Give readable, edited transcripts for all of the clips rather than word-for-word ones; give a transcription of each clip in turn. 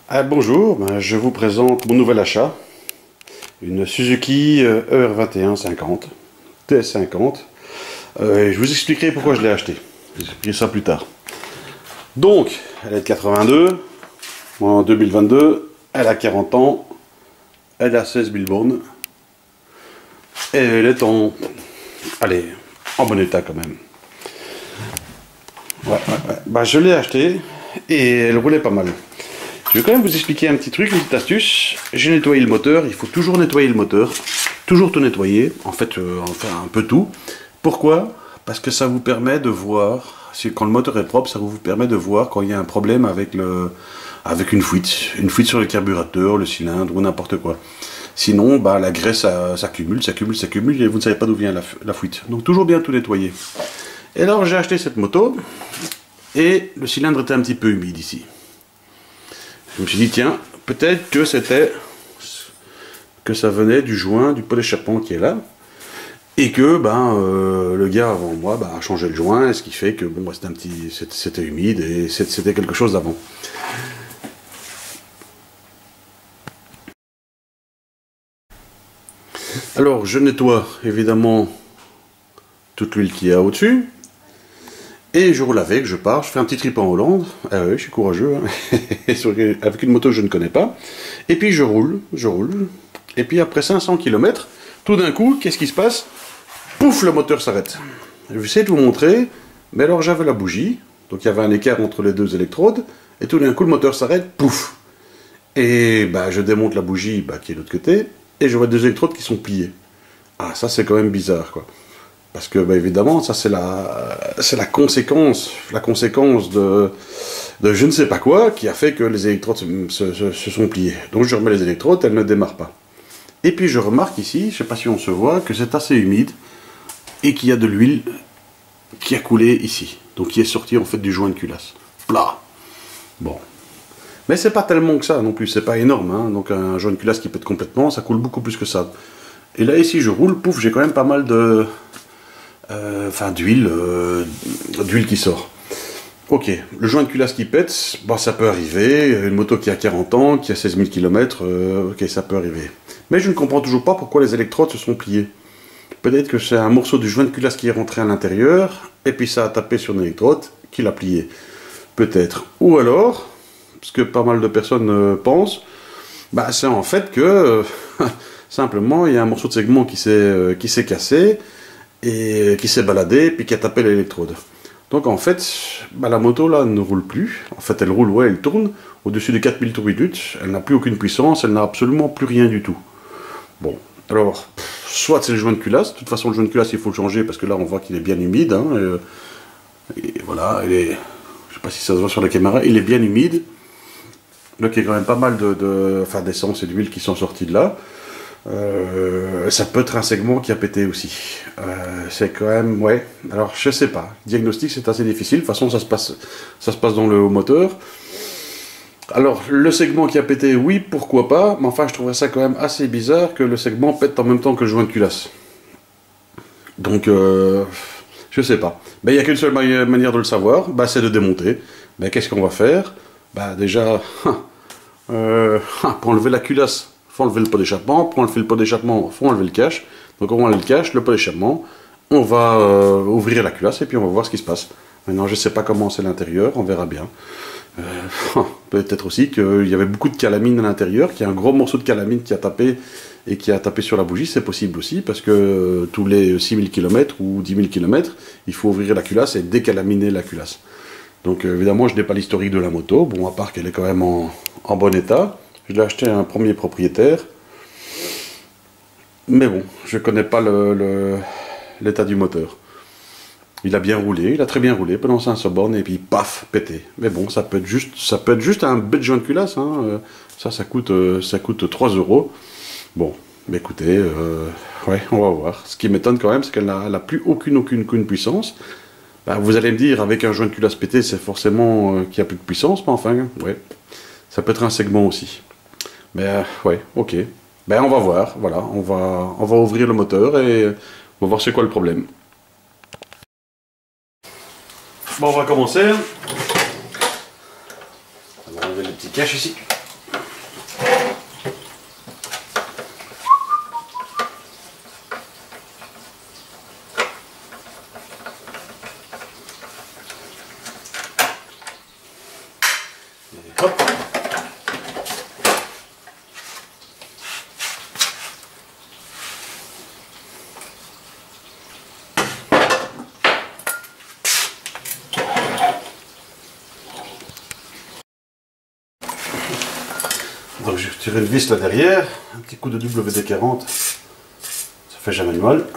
Bonjour, je vous présente mon nouvel achat, une Suzuki ER2150 TS50. Je vous expliquerai pourquoi je l'ai acheté. Je vous expliquerai ça plus tard. Donc, elle est de 82, en 2022, elle a 40 ans, elle a 16 000 bornes, et elle est en bon état quand même. Je l'ai acheté et elle roulait pas mal. Je vais quand même vous expliquer un petit truc, une petite astuce. J'ai nettoyé le moteur, il faut toujours nettoyer le moteur, toujours tout nettoyer, enfin un peu tout. Pourquoi? Parce que ça vous permet de voir, quand le moteur est propre, ça vous permet de voir quand il y a un problème avec une fuite sur le carburateur, le cylindre ou n'importe quoi. Sinon, la graisse s'accumule et vous ne savez pas d'où vient la fuite. Donc toujours bien tout nettoyer. Et alors j'ai acheté cette moto et le cylindre était un petit peu humide ici. Je me suis dit tiens, peut-être que ça venait du joint du pot d'échappement qui est là et que le gars avant moi a changé le joint, ce qui fait que c'était humide et c'était quelque chose d'avant. Alors je nettoie évidemment toute l'huile qu'il y a au-dessus. Et je roule avec, je pars, je fais un petit trip en Hollande. Ah ouais, je suis courageux, hein. Avec une moto que je ne connais pas. Et puis je roule. Et puis après 500 km, tout d'un coup, qu'est-ce qui se passe? Pouf, le moteur s'arrête. Je vais essayer de vous montrer. Mais alors j'avais la bougie, donc il y avait un écart entre les deux électrodes. Et tout d'un coup, le moteur s'arrête, pouf. Et je démonte la bougie qui est de l'autre côté. Et je vois deux électrodes qui sont pliées. Ah, ça c'est quand même bizarre, quoi. Parce que, évidemment, ça c'est la conséquence de je ne sais pas quoi qui a fait que les électrodes se sont pliées. Donc je remets les électrodes, elles ne démarrent pas. Et puis je remarque ici, je ne sais pas si on se voit, que c'est assez humide et qu'il y a de l'huile qui a coulé ici. Donc qui est sortie en fait du joint de culasse. Plat. Bon. Mais c'est pas tellement que ça non plus, c'est pas énorme, hein. Donc un joint de culasse qui pète complètement, ça coule beaucoup plus que ça. Et là ici je roule, pouf, j'ai quand même pas mal d'huile qui sort. Ok, le joint de culasse qui pète, ça peut arriver, une moto qui a 40 ans, qui a 16 000 km, ok, ça peut arriver. Mais je ne comprends toujours pas pourquoi les électrodes se sont pliées. Peut-être que c'est un morceau du joint de culasse qui est rentré à l'intérieur, et puis ça a tapé sur une électrode, qui l'a plié. Peut-être. Ou alors, ce que pas mal de personnes pensent, c'est en fait que, simplement, il y a un morceau de segment qui s'est cassé, et qui s'est baladé, puis qui a tapé l'électrode. Donc en fait, la moto là ne roule plus. En fait, elle roule, ouais, elle tourne au-dessus de 4000 tours minutes. Elle n'a plus aucune puissance, elle n'a absolument plus rien du tout. Bon, alors, soit c'est le joint de culasse. De toute façon, le joint de culasse, il faut le changer parce que là, on voit qu'il est bien humide. Hein, et voilà, je ne sais pas si ça se voit sur la caméra, il est bien humide. Donc il y a quand même pas mal d'essence et d'huile qui sont sortis de là. Ça peut être un segment qui a pété aussi. C'est quand même, ouais. Alors je sais pas. Diagnostic c'est assez difficile. De toute façon ça se passe dans le haut moteur. Alors le segment qui a pété, oui, pourquoi pas. Mais enfin je trouverais ça quand même assez bizarre que le segment pète en même temps que le joint de culasse. Donc je sais pas. Mais il n'y a qu'une seule manière de le savoir. C'est de démonter. Mais qu'est-ce qu'on va faire? Déjà pour enlever la culasse. Il faut enlever le pot d'échappement, pour enlever le pot d'échappement, il faut enlever le cache. Donc on enlève le cache, le pot d'échappement, on va ouvrir la culasse et puis on va voir ce qui se passe. Maintenant je ne sais pas comment c'est l'intérieur, on verra bien. Peut-être aussi qu'il y avait beaucoup de calamine à l'intérieur, qu'il y a un gros morceau de calamine qui a tapé et qui a tapé sur la bougie, c'est possible aussi, parce que tous les 6000 km ou 10 000 km, il faut ouvrir la culasse et décalaminer la culasse. Donc évidemment je n'ai pas l'historique de la moto, bon à part qu'elle est quand même en bon état. Je l'ai acheté à un premier propriétaire. Mais bon, je ne connais pas l'état du moteur. Il a bien roulé, il a très bien roulé pendant 500 bornes et puis paf, pété. Mais bon, ça peut être juste un bête joint de culasse. Hein. Ça coûte 3 €. Bon, mais écoutez, ouais, on va voir. Ce qui m'étonne quand même, c'est qu'elle n'a plus aucune puissance. Vous allez me dire, avec un joint de culasse pété, c'est forcément qu'il n'y a plus de puissance, mais enfin, ouais. Ça peut être un segment aussi. Mais ouais, ok. On va voir, voilà, on va ouvrir le moteur et on va voir c'est quoi le problème. Bon, on va commencer. On va enlever le petit cache ici. Tirer une vis là derrière, un petit coup de WD-40, ça fait jamais de mal.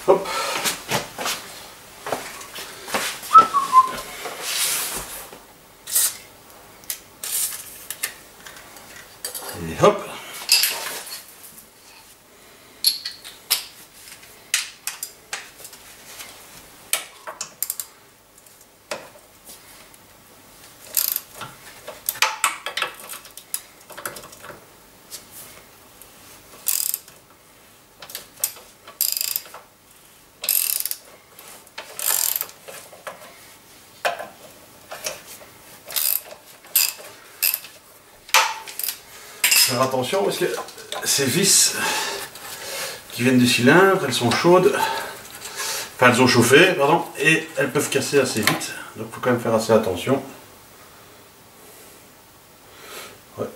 Hop. Et hop. Faire attention parce que ces vis qui viennent du cylindre, elles sont chaudes, enfin elles ont chauffé, pardon, et elles peuvent casser assez vite, donc il faut quand même faire assez attention. Ouais.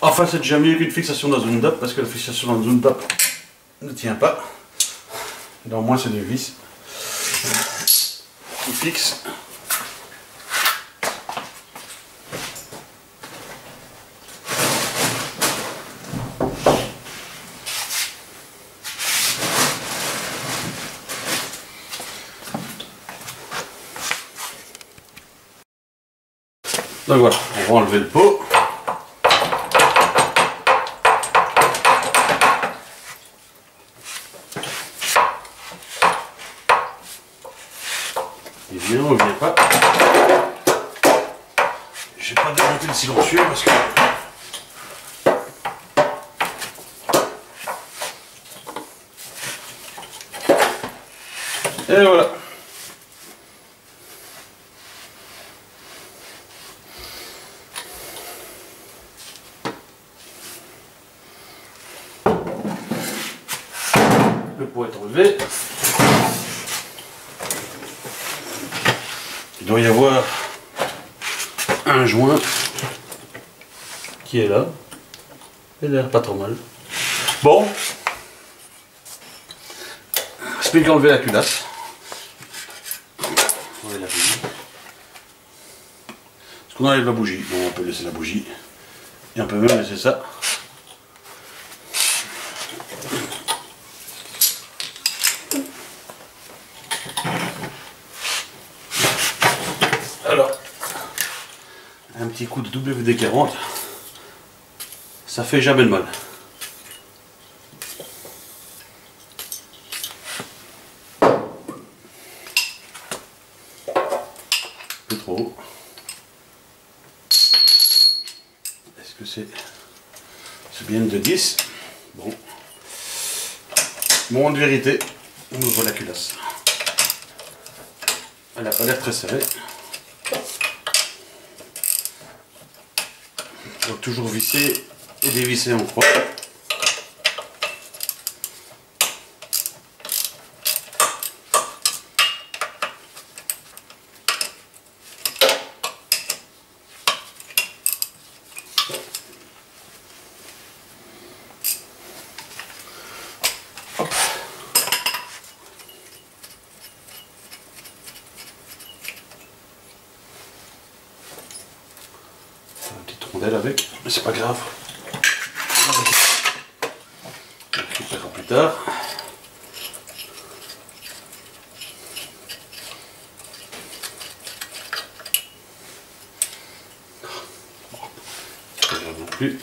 Enfin, c'est déjà mieux qu'une fixation dans une dope, parce que la fixation dans une dope ne tient pas. Dans moins, c'est des vis qui fixent. Donc voilà, on va enlever le pot. Il vient ou il vient pas. J'ai pas démonté le silencieux parce que... Et voilà. Le pot est enlevé. Il doit y avoir un joint qui est là. Il a l'air pas trop mal. Bon. C'est plus qu'enlever la culasse. On enlève la bougie. Est-ce qu'on enlève la bougie? Bon, on peut laisser la bougie. Et on peut même laisser ça. Alors, un petit coup de WD-40, ça fait jamais de mal. Plus trop haut. Est-ce que c'est bien de 10? Bon. Moment de vérité, on ouvre la culasse. Elle n'a pas l'air très serrée. Donc toujours visser et dévisser en croix. Hop. Une petite rondelle avec, mais c'est pas grave. On récupérera plus tard. Pas grave non plus.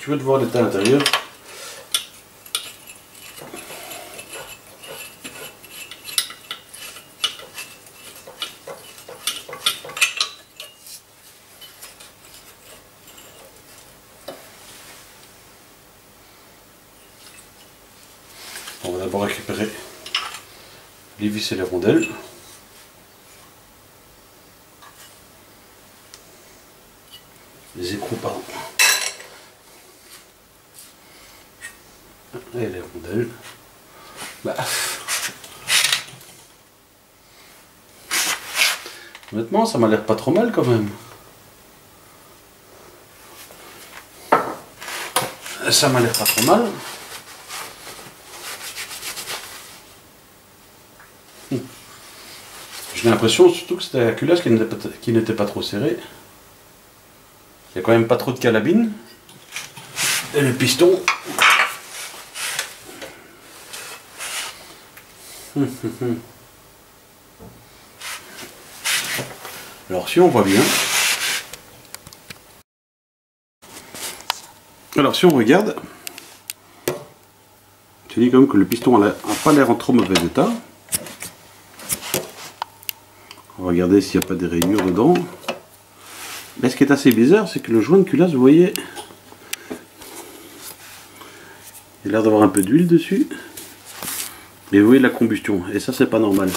Tu veux te voir l'état à l'intérieur. On va d'abord récupérer les vis et les rondelles. Les écrous, pardon. Et les rondelles. Bah. Honnêtement, ça m'a l'air pas trop mal quand même. Ça m'a l'air pas trop mal. J'ai l'impression surtout que c'était la culasse qui n'était pas trop serrée. Il n'y a quand même pas trop de calabine. Et le piston. Alors si on voit bien. Alors si on regarde, je dis quand même que le piston n'a pas l'air en trop mauvais état. On va regarder s'il n'y a pas des rayures dedans. Mais ce qui est assez bizarre, c'est que le joint de culasse, vous voyez, il a l'air d'avoir un peu d'huile dessus. Et vous voyez la combustion. Et ça, c'est pas normal.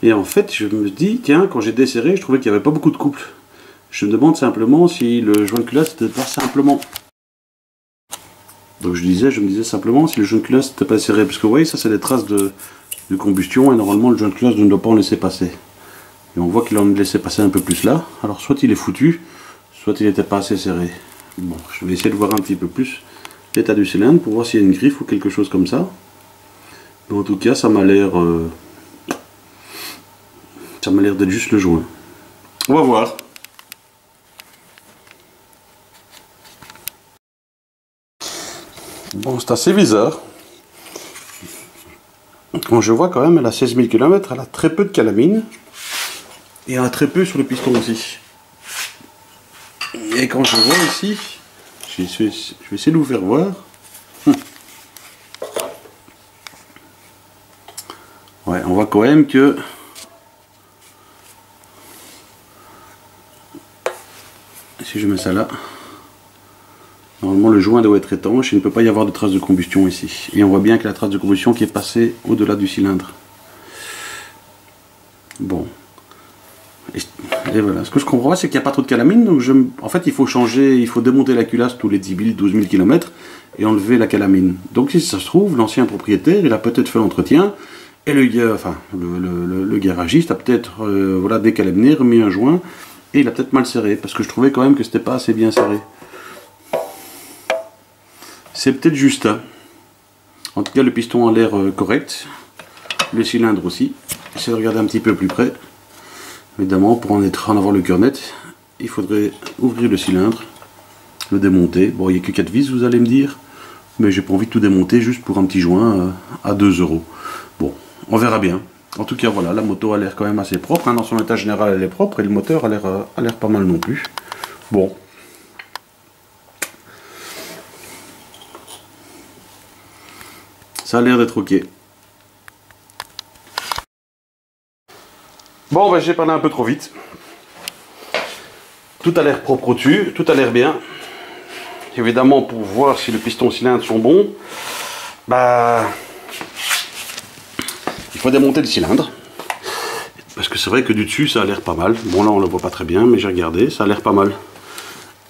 Et en fait, je me dis, tiens, quand j'ai desserré, je trouvais qu'il n'y avait pas beaucoup de couple. Je me demande simplement si le joint de culasse n'était pas simplement. Donc je me disais simplement si le joint de culasse n'était pas serré. Parce que vous voyez, ça c'est des traces de combustion et normalement le joint de culasse ne doit pas en laisser passer. Et on voit qu'il en laissait passer un peu plus là. Alors soit il est foutu, soit il n'était pas assez serré. Bon, je vais essayer de voir un petit peu plus l'état du cylindre pour voir s'il y a une griffe ou quelque chose comme ça. Mais en tout cas, ça m'a l'air d'être juste le joint. On va voir. Bon, c'est assez bizarre. Quand je vois quand même, elle a 16 000 km, elle a très peu de calamine. Et elle a très peu sur le piston aussi. Et quand je vois ici, je vais essayer de vous faire voir. Ouais, on voit quand même que si je mets ça là, normalement le joint doit être étanche, il ne peut pas y avoir de traces de combustion ici. Et on voit bien que la trace de combustion qui est passée au-delà du cylindre. Bon. Et voilà. Ce que je comprends, c'est qu'il n'y a pas trop de calamine. Donc en fait, il faut changer, il faut démonter la culasse tous les 10 000, 12 000 km et enlever la calamine. Donc si ça se trouve, l'ancien propriétaire, il a peut-être fait l'entretien et le garagiste a peut-être voilà, décalaminé, remis un joint et il a peut-être mal serré. Parce que je trouvais quand même que c'était pas assez bien serré. C'est peut-être juste ça. En tout cas, le piston a l'air correct. Le cylindre aussi. J'essaie de regarder un petit peu plus près. Évidemment, pour en avoir le cœur net, il faudrait ouvrir le cylindre, le démonter. Bon, il n'y a que 4 vis, vous allez me dire. Mais j'ai pas envie de tout démonter juste pour un petit joint à 2 €. Bon, on verra bien. En tout cas, voilà, la moto a l'air quand même assez propre. Hein. Dans son état général, elle est propre. Et le moteur a l'air pas mal non plus. Bon. Ça a l'air d'être ok. Bon, ben, j'ai parlé un peu trop vite. Tout a l'air propre au-dessus, tout a l'air bien. Évidemment, pour voir si le piston cylindre sont bons, bah, il faut démonter le cylindre. Parce que c'est vrai que du dessus, ça a l'air pas mal. Bon, là, on le voit pas très bien, mais j'ai regardé, ça a l'air pas mal.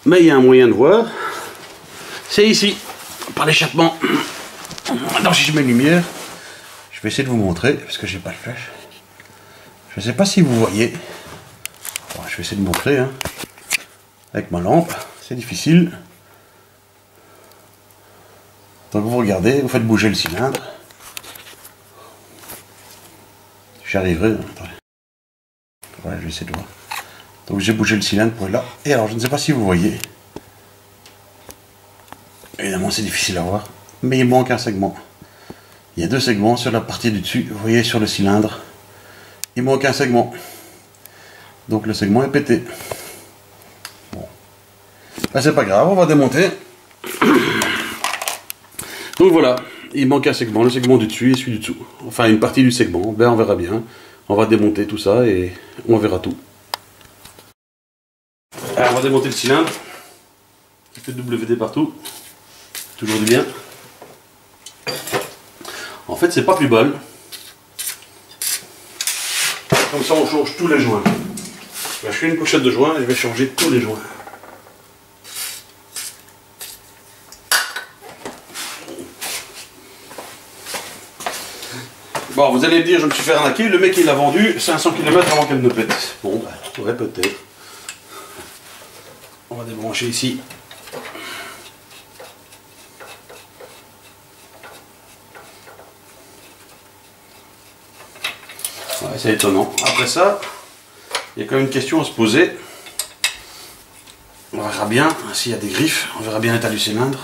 Mais il y a un moyen de voir. C'est ici, par l'échappement. Attends, si je mets lumière, je vais essayer de vous montrer, parce que j'ai pas le flash. Je ne sais pas si vous voyez. Bon, je vais essayer de montrer hein. Avec ma lampe. C'est difficile. Donc vous regardez, vous faites bouger le cylindre. J'y arriverai. Attendez. Ouais, je vais essayer de voir. Donc j'ai bougé le cylindre pour là. Et alors je ne sais pas si vous voyez. Évidemment c'est difficile à voir. Mais il manque un segment. Il y a 2 segments sur la partie du dessus. Vous voyez sur le cylindre. Il manque un segment. Donc le segment est pété. Bon. Ben, c'est pas grave, on va démonter. Donc voilà, il manque un segment, le segment du dessus et celui du dessous. Enfin une partie du segment, ben on verra bien. On va démonter tout ça et on verra tout. Alors on va démonter le cylindre. Il fait WD partout. Toujours du bien. En fait c'est pas plus bol. Comme ça on change tous les joints. Là, je fais une pochette de joints et je vais changer tous les joints. Bon, vous allez me dire, je me suis fait arnaquer, le mec il l'a vendu 500 km avant qu'elle ne pète. Bon, bah, ouais, peut-être. On va débrancher ici. Ouais, c'est étonnant. Après ça, il y a quand même une question à se poser. On verra bien s'il y a des griffes, on verra bien l'état du cylindre.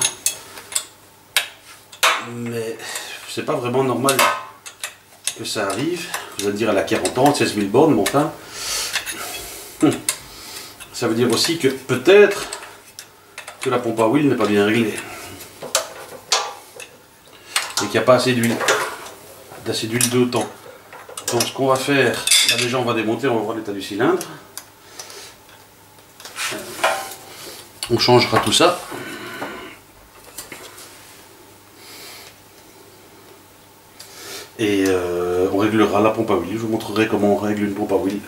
Mais c'est pas vraiment normal que ça arrive. Vous allez dire, elle a 40 ans, 16 000 bornes, mais enfin. Ça veut dire aussi que peut-être que la pompe à huile n'est pas bien réglée. Et qu'il n'y a pas assez d'huile. D'assez d'huile d'autant. Donc ce qu'on va faire, là déjà on va démonter, on va voir l'état du cylindre. On changera tout ça. Et on réglera la pompe à huile. Je vous montrerai comment on règle une pompe à huile.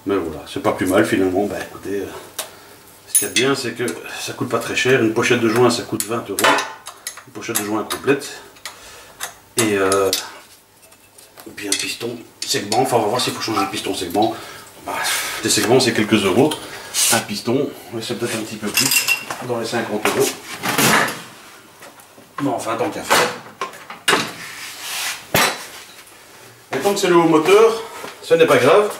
Mais voilà, c'est pas plus mal finalement. Ben, écoutez, ce qu'il y a de bien, c'est que ça coûte pas très cher. Une pochette de joint, ça coûte 20 €. Une pochette de joint complète. Et puis un piston segment. Enfin, on va voir s'il faut changer le piston segment. Bah, des segments, c'est quelques euros. Un piston, c'est peut-être un petit peu plus, dans les 50 €. Mais enfin, tant qu'à faire. Et tant que c'est le haut moteur, ce n'est pas grave.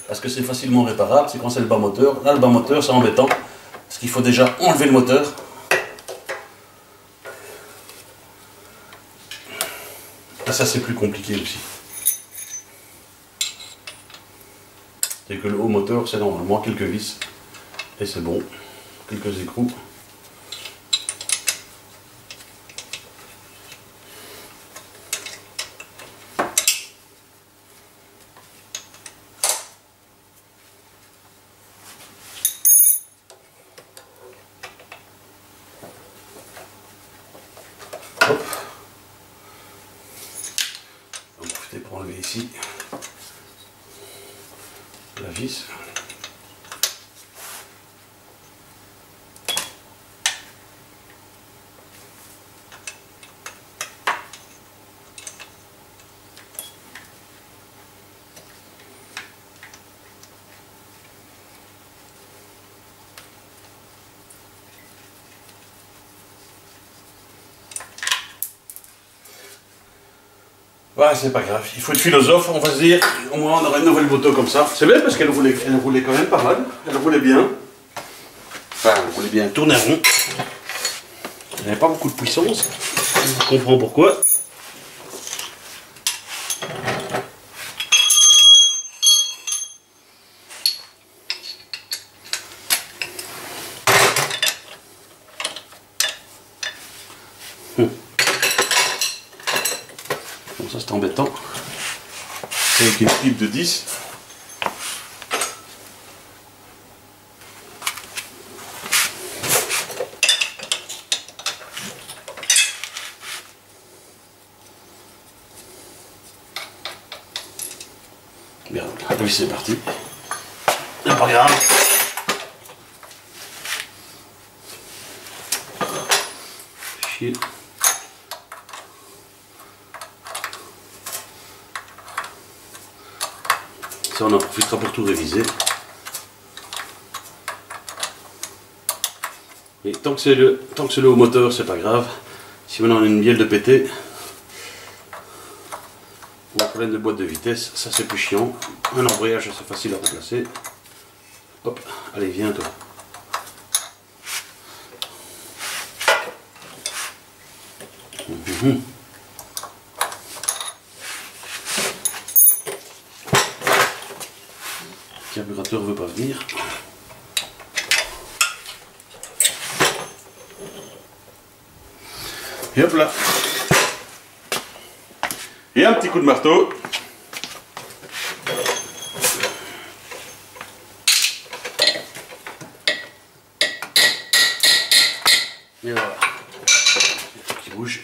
Parce que c'est facilement réparable, c'est quand c'est le bas moteur. Là, le bas moteur, c'est embêtant. Parce qu'il faut déjà enlever le moteur. Là, ça, c'est plus compliqué aussi. C'est que le haut moteur, c'est normalement quelques vis. Et c'est bon. Quelques écrous. Hop. On va profiter pour enlever ici la vis. Ouais, c'est pas grave, il faut être philosophe, on va se dire, au moins on aura une nouvelle moto comme ça. C'est bien parce qu'elle roulait quand même pas mal, elle roulait bien. Enfin, elle roulait bien, elle tournait rond. Elle n'avait pas beaucoup de puissance, je comprends pourquoi. Bon, ça c'est embêtant. C'est avec une clip de 10. Bien, oui, c'est parti. C'est pas grave. Chier. Ça, on en profitera pour tout réviser. Et tant que c'est le haut moteur, c'est pas grave. Si maintenant on a une bielle de pété, ou un problème de boîte de vitesse, ça c'est plus chiant. Un embrayage, c'est facile à remplacer. Hop, allez, viens toi. Le carburateur ne veut pas venir. Et hop là. Et un petit coup de marteau. Et voilà. Il y a tout qui bouge.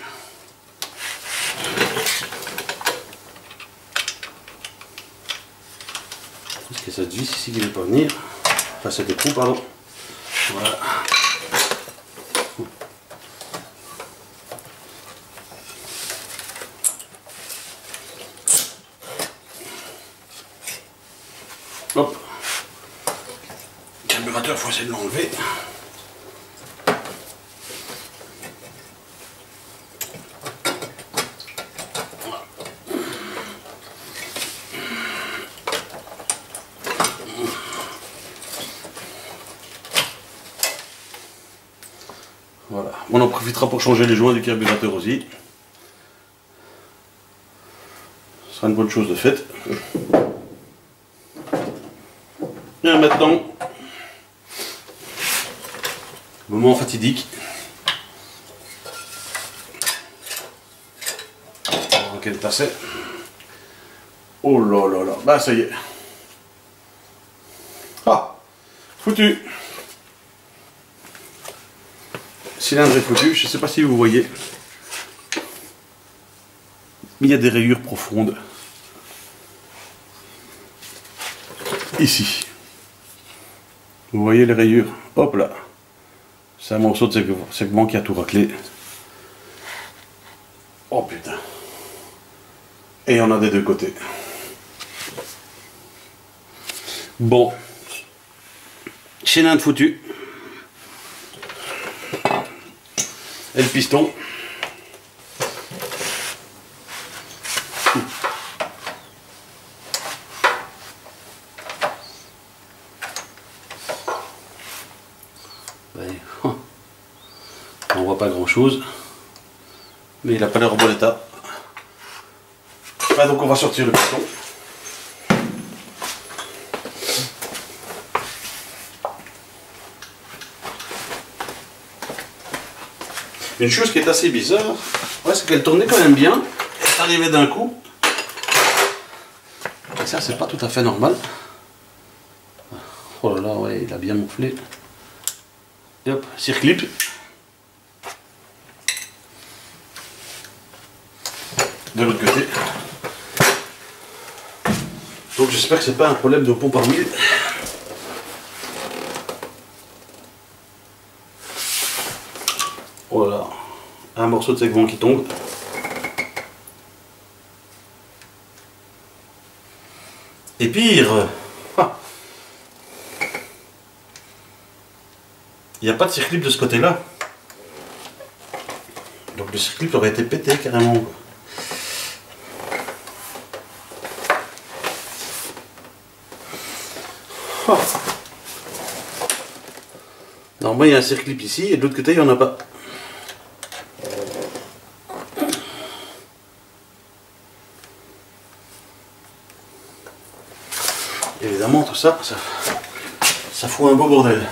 Parce que cette vis ici qui ne veut pas venir. Enfin cet écrou, pardon. Voilà. moteur, il faut essayer de l'enlever. Voilà, on en profitera pour changer les joints du carburateur aussi. Ce sera une bonne chose de faite. Et maintenant, moment fatidique. Quel tasset. Oh là là là, bah ça y est. Ah, foutu. Cylindre est foutu, je ne sais pas si vous voyez. Mais il y a des rayures profondes. Ici. Vous voyez les rayures? Hop là. C'est un morceau de segment qui a tout raclé. Oh putain. Et il y en a des deux côtés. Bon. Cylindre foutu. Et le piston. On voit pas grand chose, mais il n'a pas l'air en bon état. Donc on va sortir le piston. Une chose qui est assez bizarre, ouais, c'est qu'elle tournait quand même bien. Elle arrivait d'un coup. Et ça, c'est pas tout à fait normal. Oh là là, ouais, il a bien gonflé. Et hop, circlip. De l'autre côté. Donc j'espère que c'est pas un problème de pompe à huile. Voilà, un morceau de segment qui tombe. Et pire, il n'y a pas de circlip de ce côté-là. Donc le circlip aurait été pété carrément. Normalement il y a un circlip ici et de l'autre côté il n'y en a pas. Évidemment tout ça, ça fout un beau bordel.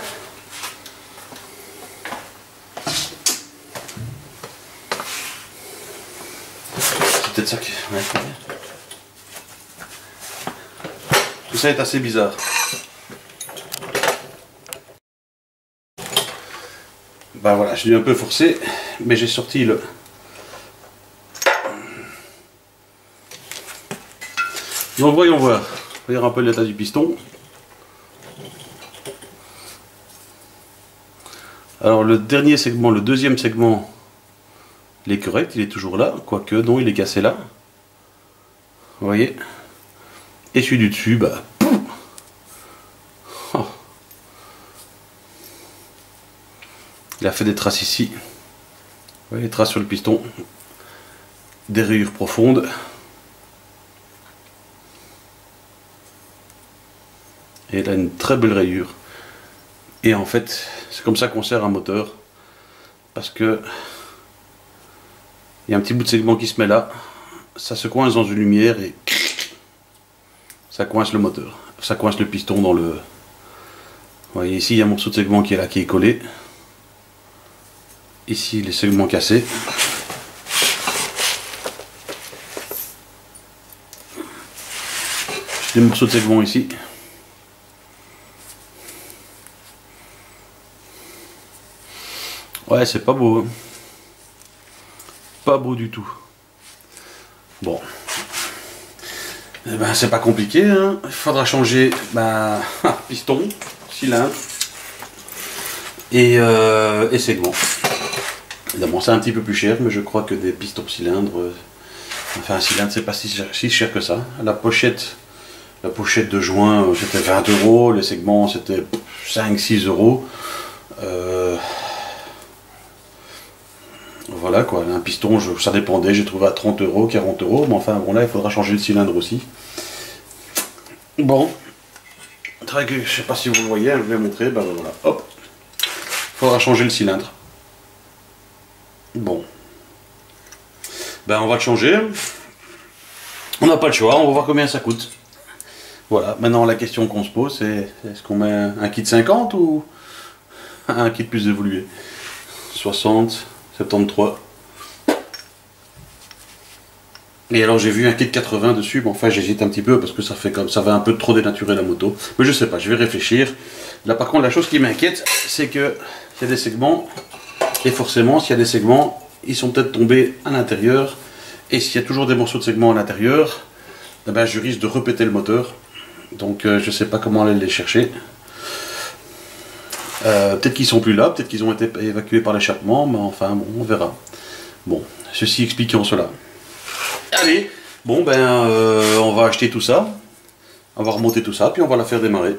C'est peut-être ça qui... Ouais. Tout ça est assez bizarre. Ben voilà, je l'ai un peu forcé, mais j'ai sorti le... Donc voyons voir. Voyons un peu l'état du piston. Alors le dernier segment, le deuxième segment, il est correct, il est toujours là, quoique non, il est cassé là. Vous voyez. Et celui du dessus, bah... Oh. Il a fait des traces ici. Vous voyez les traces sur le piston. Des rayures profondes. Et il a une très belle rayure. Et en fait, c'est comme ça qu'on sert un moteur. Parce que il y a un petit bout de segment qui se met là. Ça se coince dans une lumière et ça coince le moteur. Ça coince le piston dans le... Vous voyez ici, il y a un morceau de segment qui est là, qui est collé. Ici, les segments cassés. Des morceaux de segment ici. Ouais, c'est pas beau. Hein. Pas beau du tout. Bon. Eh ben, c'est pas compliqué. Hein. Il faudra changer piston, cylindre et segment. Évidemment, c'est un petit peu plus cher, mais je crois que des pistons cylindres... Enfin, un cylindre, c'est pas si cher que ça. La pochette de joint, c'était 20 €. Les segments, c'était 5-6 euros. Voilà quoi, un piston, ça dépendait, j'ai trouvé à 30 euros, 40 euros, mais enfin bon là il faudra changer le cylindre aussi. Bon, je sais pas si vous le voyez, je vais vous montrer, ben voilà, hop, il faudra changer le cylindre. Bon, ben on va le changer, on n'a pas le choix, on va voir combien ça coûte. Voilà, maintenant la question qu'on se pose c'est, est-ce qu'on met un kit 50 ou un kit plus évolué? 60, 73. Et alors j'ai vu un kit 80 dessus, mais enfin j'hésite un petit peu parce que ça fait comme ça va un peu trop dénaturer la moto. Mais je sais pas, je vais réfléchir. Là par contre la chose qui m'inquiète, c'est que il y a des segments, et forcément s'il y a des segments, ils sont peut-être tombés à l'intérieur. Et s'il y a toujours des morceaux de segments à l'intérieur, eh ben, je risque de repéter le moteur. Donc je sais pas comment aller les chercher. Peut-être qu'ils sont plus là, peut-être qu'ils ont été évacués par l'échappement, mais enfin bon, on verra. Bon, ceci expliquant cela. Allez, bon ben on va acheter tout ça, on va remonter tout ça, puis on va la faire démarrer.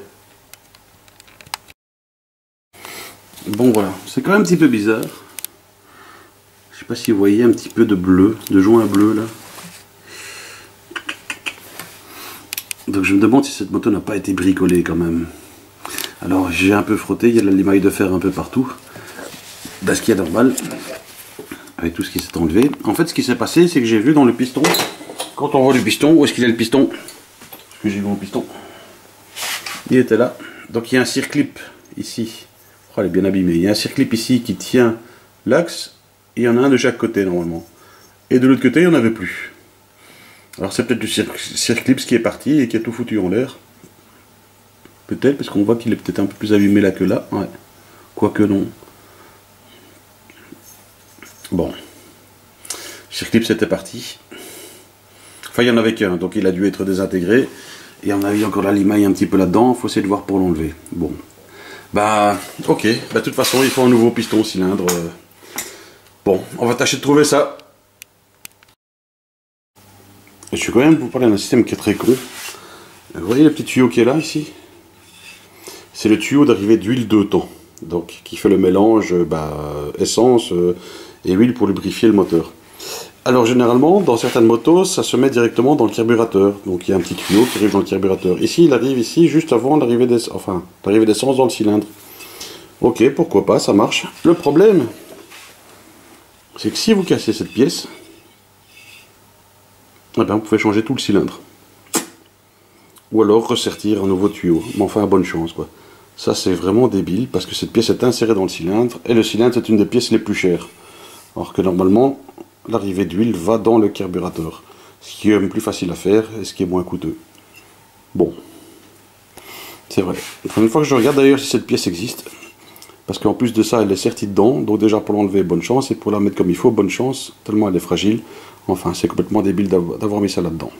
Bon voilà, c'est quand même un petit peu bizarre. Je sais pas si vous voyez un petit peu de bleu, de joint bleu là. Donc je me demande si cette moto n'a pas été bricolée quand même. Alors j'ai un peu frotté, il y a de la limaille de fer un peu partout. Ben, ce qui est normal, avec tout ce qui s'est enlevé. En fait ce qui s'est passé, c'est que j'ai vu dans le piston, quand on voit le piston, où est-ce qu'il est le piston? Est-ce que j'ai vu mon piston? Il était là. Donc il y a un circlip ici. Oh, elle est bien abîmée. Il y a un circlip ici qui tient l'axe. Et il y en a un de chaque côté normalement. Et de l'autre côté, il n'y en avait plus. Alors c'est peut-être du circlip qui est parti et qui a tout foutu en l'air. Peut-être, parce qu'on voit qu'il est peut-être un peu plus abîmé là que là. Ouais. Quoique non. Bon. Le circlip c'était parti. Enfin, il n'y en avait qu'un, donc il a dû être désintégré. Et on a eu encore la limaille un petit peu là-dedans. Il faut essayer de voir pour l'enlever. Bon. Bah, ok. Bah, de toute façon, il faut un nouveau piston cylindre. Bon, on va tâcher de trouver ça. Je suis quand même vous parler d'un système qui est très con. Vous voyez le petit tuyau qui est là, ici? C'est le tuyau d'arrivée d'huile 2 temps. Donc, qui fait le mélange essence et huile pour lubrifier le moteur. Alors, généralement, dans certaines motos, ça se met directement dans le carburateur. Donc, il y a un petit tuyau qui arrive dans le carburateur. Ici, il arrive ici juste avant l'arrivée d'essence dans le cylindre. Ok, pourquoi pas, ça marche. Le problème, c'est que si vous cassez cette pièce, eh bien, vous pouvez changer tout le cylindre. Ou alors ressertir un nouveau tuyau. Mais enfin, bonne chance, quoi. Ça, c'est vraiment débile, parce que cette pièce est insérée dans le cylindre, et le cylindre, c'est une des pièces les plus chères. Alors que normalement, l'arrivée d'huile va dans le carburateur. Ce qui est même plus facile à faire, et ce qui est moins coûteux. Bon. C'est vrai. Enfin, une fois que je regarde d'ailleurs si cette pièce existe, parce qu'en plus de ça, elle est sertie dedans, donc déjà pour l'enlever, bonne chance, et pour la mettre comme il faut, bonne chance, tellement elle est fragile. Enfin, c'est complètement débile d'avoir mis ça là-dedans.